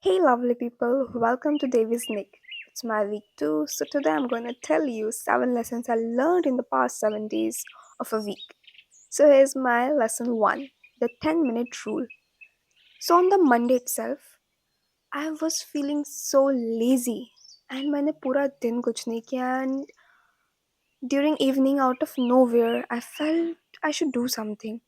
Hey, lovely people, welcome to Davy's Nick. It's my week 2, so today I'm going to tell you 7 lessons I learned in the past 7 days of a week. So here's my lesson 1, the 10-minute rule. So on the Monday itself, I was feeling so lazy and मैंने पूरा दिन कुछ नहीं किया and during evening out of nowhere I felt I should do something.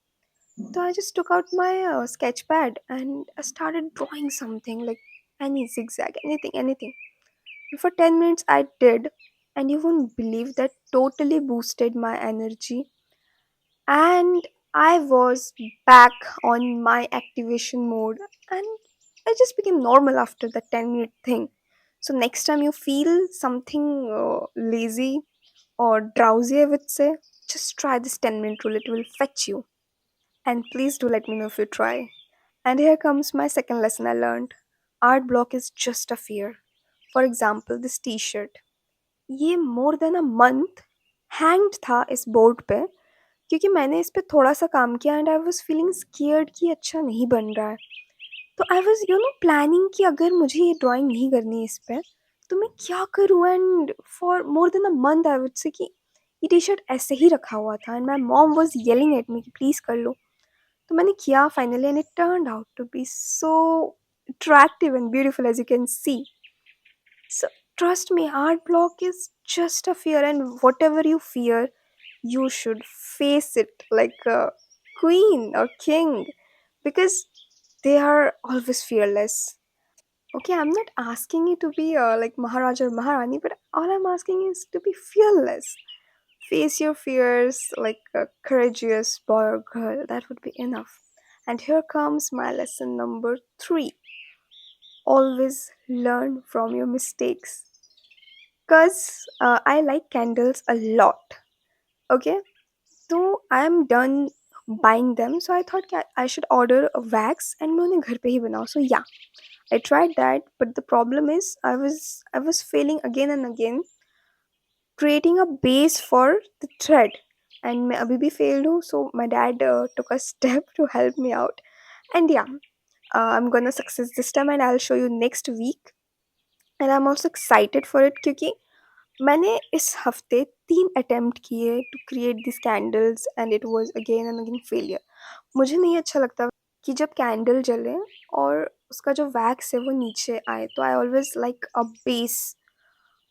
So I just took out my sketch pad and I started drawing something like any zigzag, anything. For 10 minutes, I did, and you won't believe that totally boosted my energy. And I was back on my activation mode, and I just became normal after the 10-minute thing. So, next time you feel something lazy or drowsy, I would say, just try this 10-minute rule, it will fetch you. And please do let me know if you try. And here comes my second lesson I learned art block is just a fear. For example, this t shirt. ये more than a month hanged था इस board पे क्योंकि मैंने इस पे थोड़ा सा काम किया and I was feeling scared कि अच्छा नहीं बन रहा है तो आई वाज प्लानिंग कि अगर मुझे ये ड्राइंग नहीं करनी है इस पे तो मैं क्या करूँ and for more than a month I would say कि ये टी शर्ट ऐसे ही रखा हुआ था and my mom was yelling at me कि प्लीज़ कर लो तो मैंने किया finally and it turned out to be so attractive and beautiful as you can see. So trust me, art block is just a fear, and whatever you fear, you should face it like a queen or king because they are always fearless. Okay, I'm not asking you to be like Maharaja or Maharani, but all I'm asking is to be fearless. Face your fears like a courageous boy or girl. That would be enough. And here comes my lesson number 3, always learn from your mistakes. Because I like candles a lot. Okay, so I'm done buying them. So I thought I should order a wax and मैं उन्हें घर पे ही बनाऊँ. So yeah, I tried that, but the problem is I was failing again and again creating a base for the thread. And मैं अभी भी failed हूँ. So my dad took a step to help me out. And yeah, I'm gonna success this time, and I'll show you next week. And I'm also excited for it क्योंकि मैंने इस हफ्ते 3 attempt किए to create this candles and it was again and again failure. मुझे नहीं अच्छा लगता कि जब कैंडल जले और उसका जो वैक्स है वो नीचे आए, तो I always like a base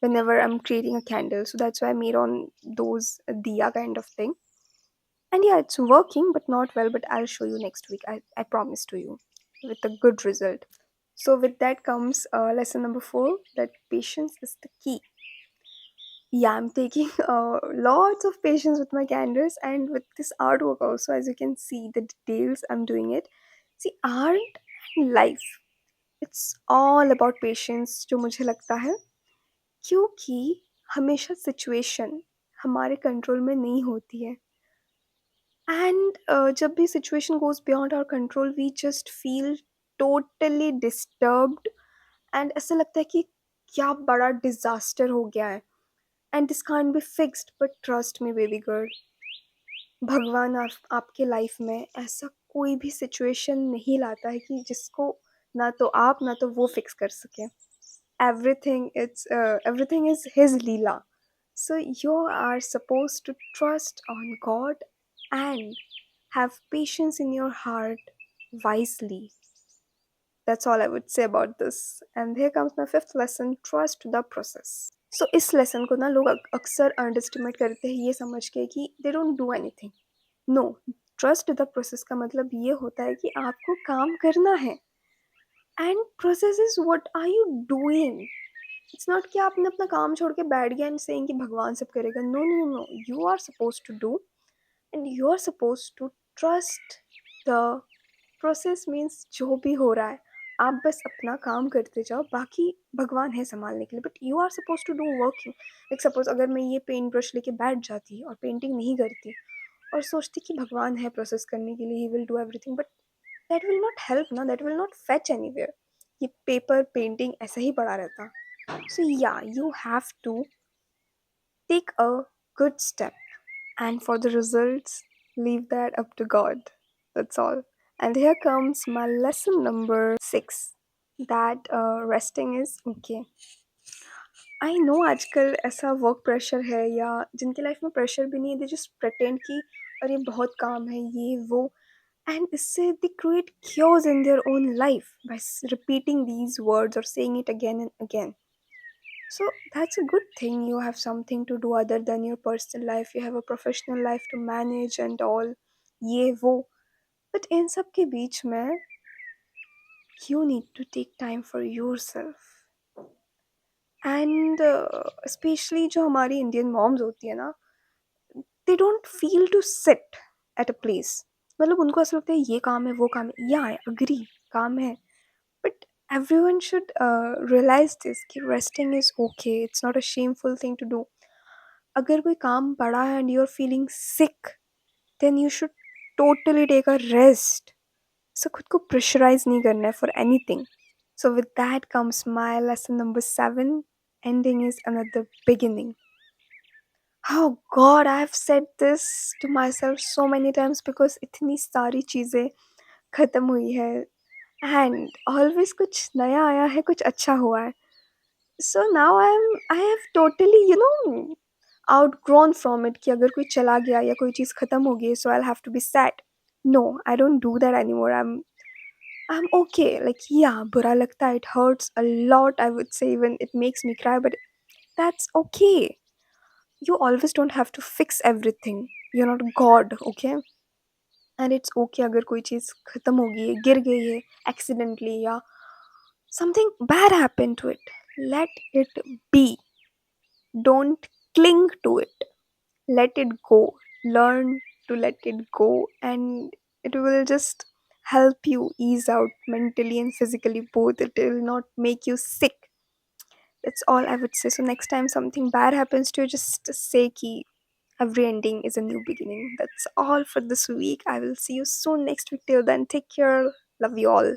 whenever I'm creating a candle. So that's why I made on those diya kind of thing. And yeah, it's working, but not well. But I'll show you next week. I promise to you with a good result. So with that comes lesson number 4 that patience is the key. Yeah, I'm taking lots of patience with my candles and with this artwork also. As you can see, the details I'm doing it. See, art and life, it's all about patience जो मुझे लगता है क्योंकि हमेशा situation हमारे control में नहीं होती है एंड जब भी situation goes beyond our control we just feel totally disturbed and ऐसा लगता है कि क्या बड़ा डिजास्टर हो गया है and this can't be fixed but trust me baby girl भगवान आपके लाइफ में ऐसा कोई भी सिचुएशन नहीं लाता है कि जिसको ना तो आप ना तो वो फिक्स कर सके everything is his leela so you are supposed to trust on god and have patience in your heart wisely. That's all I would say about this. And here comes my fifth lesson, trust the process. So इस lesson को ना लोग अक्सर underestimate करते हैं ये समझ के कि they don't do anything. No, trust the process का मतलब ये होता है कि आपको काम करना है and process is what are you doing. It's not कि आपने अपना काम छोड़ के बैठ गया एंड सेइंग कि भगवान सब करेगा. No no no, you are suppose to do and you are suppose to trust the process. Means जो भी हो रहा है आप बस अपना काम करते जाओ, बाकी भगवान है संभालने के लिए. But you are suppose to do working. Like suppose अगर मैं ये पेंट ब्रश लेके बैठ जाती और पेंटिंग नहीं करती और सोचती कि भगवान है प्रोसेस करने के लिए, he will do everything, but that will not help ना, that will not fetch anywhere. ये पेपर पेंटिंग ऐसा ही पड़ा रहता. So yeah, you have to take a good step, and for the results, leave that up to God. That's all. And here comes my lesson number 6. that resting is okay. I know आजकल ऐसा work pressure है या जिनकी life में pressure भी नहीं है, they just pretend कि अरे बहुत काम है ये वो, एंड इससे they create cures in their own life by repeating these words और saying it again and again. So that's a good thing. You have something to do other than your personal life. You have a professional life to manage and all. ये वो. But इन सब के बीच में you need to take time for yourself. And specially जो हमारी Indian moms होती है ना, they don't feel to sit at a place. मतलब उनको ऐसा लगता है ये काम है वो काम है, या आई अग्री काम है, but everyone should realize this कि resting is okay. It's not a shameful thing to do. अगर कोई काम पड़ा है and you're feeling sick, then you should totally take a rest. So खुद को प्रेशराइज नहीं करना है for anything. So with that comes my lesson number 7. Ending is another beginning. Oh God, I have said this to myself so many times because इतनी सारी चीज़ें ख़त्म हुई है and always कुछ नया आया है, कुछ अच्छा हुआ है. So now I have totally, outgrown from it कि अगर कोई चला गया या कोई चीज़ ख़त्म हो गई so I'll have to be sad. No, I don't do that anymore. I'm okay. Like yeah, बुरा लगता है, it hurts a lot. I would say even it makes me cry, but that's okay. You always don't have to fix everything. You're not God, okay? And it's okay अगर कोई चीज़ ख़त्म हो गई है, गिर गई है accidentally या something bad happened to it. Let it be. Don't cling to it. Let it go. Learn to let it go, and it will just help you ease out mentally and physically both. It will not make you sick. That's all I would say. So next time something bad happens to you, just say ki every ending is a new beginning. That's all for this week. I will see you soon next week. Till then, take care. Love you all.